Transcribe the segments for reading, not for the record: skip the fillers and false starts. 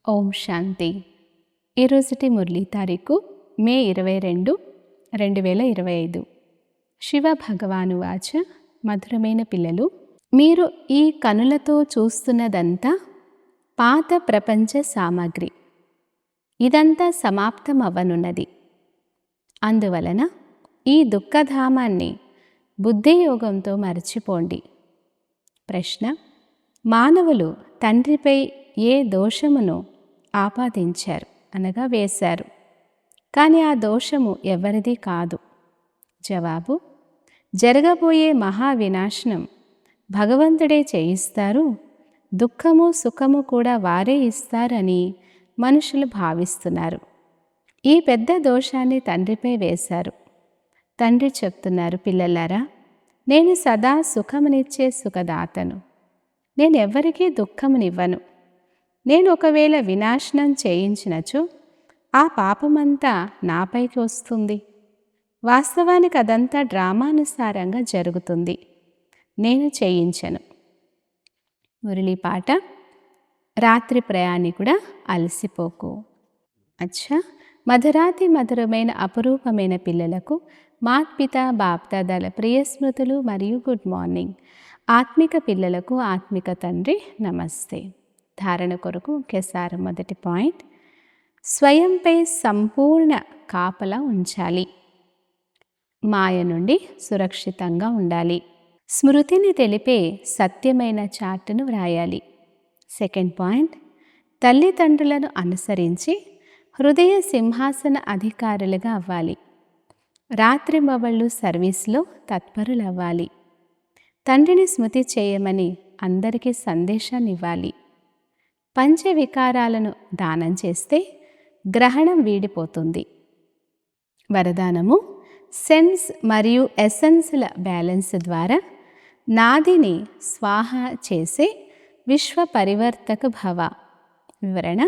ఓం శాంతి. ఈరోజుటి మురళీ తారీఖు మే 22, 2025. శివ భగవాను వాచ. మధురమైన పిల్లలు, మీరు ఈ కనులతో చూస్తున్నదంతా పాత ప్రపంచ సామాగ్రి. ఇదంతా సమాప్తమవ్వనున్నది. అందువలన ఈ దుఃఖధామాన్ని బుద్ధియోగంతో మరచిపోండి. ప్రశ్న: మానవులు తండ్రిపై ఏ దోషమును ఆపాదించారు అనగా వేశారు, కానీ ఆ దోషము ఎవరిది కాదు. జవాబు: జరగబోయే మహావినాశనం భగవంతుడే చేయిస్తారు, దుఃఖము సుఖము కూడా వారే ఇస్తారని మనుషులు భావిస్తున్నారు. ఈ పెద్ద దోషాన్ని తండ్రిపై వేశారు. తండ్రి చెప్తున్నారు, పిల్లలారా, నేను సదా సుఖమునిచ్చే సుఖదాతను. నేను ఎవ్వరికీ దుఃఖమునివ్వను. నేను ఒకవేళ వినాశనం చేయించినచో ఆ పాపమంతా నాపైకి వస్తుంది. వాస్తవానికి అదంతా డ్రామానుసారంగా జరుగుతుంది. నేను చేయించను. మురళీ పాట: రాత్రి ప్రయాణికుడా అలసిపోకు. అచ్చా, మధురాతి మధురమైన అపురూపమైన పిల్లలకు మాత్పిత బాప్దాదాల ప్రియ స్మృతులు మరియు గుడ్ మార్నింగ్. ఆత్మిక పిల్లలకు ఆత్మిక తండ్రి నమస్తే. ధారణ కొరకు ముఖ్యసారం. మొదటి పాయింట్: స్వయంపై సంపూర్ణ కాపలా ఉంచాలి. మాయ నుండి సురక్షితంగా ఉండాలి. స్మృతిని తెలిపే సత్యమైన చార్టును వ్రాయాలి. సెకండ్ పాయింట్: తల్లిదండ్రులను అనుసరించి హృదయ సింహాసన అధికారులుగా అవ్వాలి. రాత్రి మొబళ్ళు సర్వీస్లో తత్పరులవ్వాలి. తండ్రిని స్మృతి చేయమని అందరికీ సందేశాన్ని ఇవ్వాలి. పంచవికారాలను దానం చేస్తే గ్రహణం వీడిపోతుంది. వరదానము: సెన్స్ మరియు ఎసెన్స్ల బ్యాలెన్స్ ద్వారా నాదిని స్వాహ చేసే విశ్వ పరివర్తక భవ. వివరణ: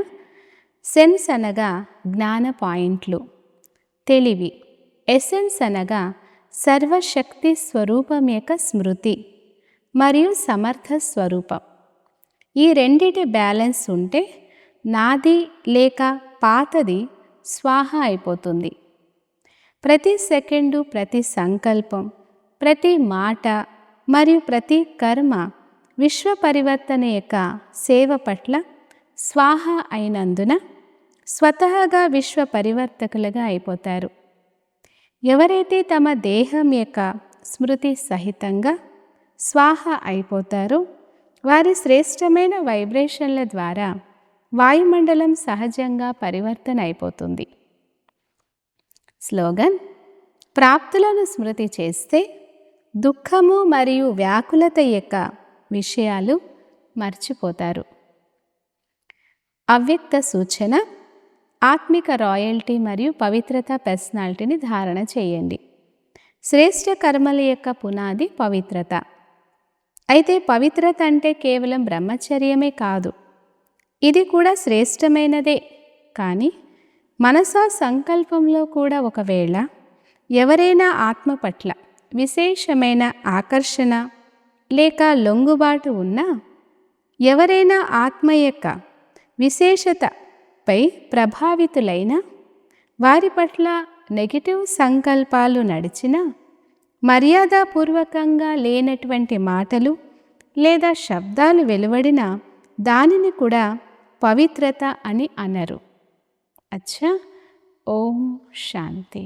సెన్స్ అనగా జ్ఞాన పాయింట్లు, తెలివి. ఎసెన్స్ అనగా సర్వశక్తి స్వరూపం యొక్క స్మృతి మరియు సమర్థ స్వరూపం. ఈ రెండిటి బ్యాలెన్స్ ఉంటే నాది లేక పాతది స్వాహ అయిపోతుంది. ప్రతి సెకండు, ప్రతి సంకల్పం, ప్రతి మాట మరియు ప్రతి కర్మ విశ్వ పరివర్తన యొక్క సేవ పట్ల స్వాహ అయినందున స్వతహాగా విశ్వ పరివర్తకులుగా అయిపోతారు. ఎవరైతే తమ దేహం యొక్క స్మృతి సహితంగా స్వాహ అయిపోతారో వారి శ్రేష్టమైన వైబ్రేషన్ల ద్వారా వాయుమండలం సహజంగా పరివర్తన అయిపోతుంది. స్లోగన్: ప్రాప్తులను స్మృతి చేస్తే దుఃఖము మరియు వ్యాకులత యొక్క విషయాలు మర్చిపోతారు. అవ్యక్త సూచన: ఆత్మిక రాయల్టీ మరియు పవిత్రత పర్సనాలిటీని ధారణ చేయండి. శ్రేష్ఠ కర్మల యొక్క పునాది పవిత్రత. అయితే పవిత్రత అంటే కేవలం బ్రహ్మచర్యమే కాదు, ఇది కూడా శ్రేష్టమైనదే. కానీ మనసా సంకల్పంలో కూడా ఒకవేళ ఎవరైనా ఆత్మ పట్ల విశేషమైన ఆకర్షణ లేక లొంగుబాటు ఉన్నా, ఎవరైనా ఆత్మ యొక్క విశేషతపై ప్రభావితులైన వారి పట్ల నెగిటివ్ సంకల్పాలు నడిచినా, మర్యాదపూర్వకంగా లేనటువంటి మాటలు లేదా శబ్దాలు వెలువడిన దానిని కూడా పవిత్రత అని అనరు. అచ్చా, ఓం శాంతి.